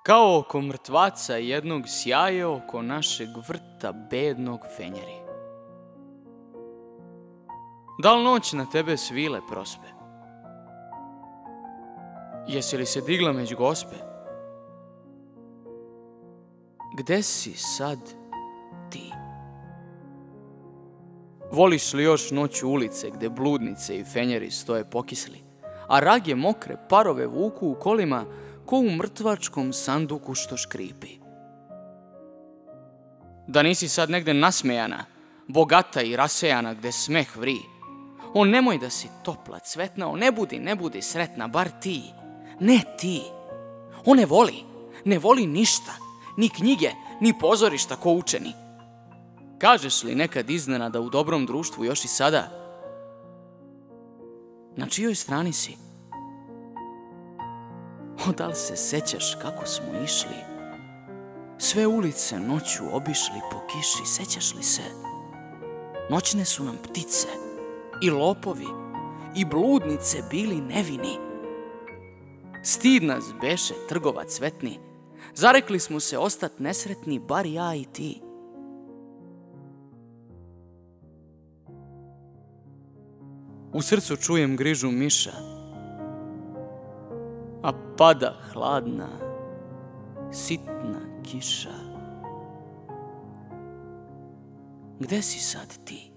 Kao oko mrtvaca jednog sjaje oko našeg vrta bednog fenjeri. Da li noć na tebe svile prospe? Jesi li se digla među gospe? Gde si sad ti? Voliš li još noću ulice gde bludnice i fenjeri stoje pokisli, a rage mokre parove vuku u kolima ko u mrtvačkom sanduku što škripi? Da nisi sad negde nasmejana, bogata i rasejana gde smeh vri? O, nemoj da si topla, cvetna, o, ne budi sretna, bar ti. Ne ti. On ne voli ništa, ni knjige, ni pozorišta ko učeni. Kažeš li nekad iznenada u dobrom društvu još i sada? Na čijoj strani si? O, da li se sećaš kako smo išli? Sve ulice noću obišli po kiši, sećaš li se? Noćne su nam ptice i lopovi i bludnice bili nevini. Stid nas beše trgova cvetni, zarekli smo se ostat nesretni, bar ja i ti. U srcu čujem grižu miša, a pada hladna, sitna kiša. Gde si sad ti?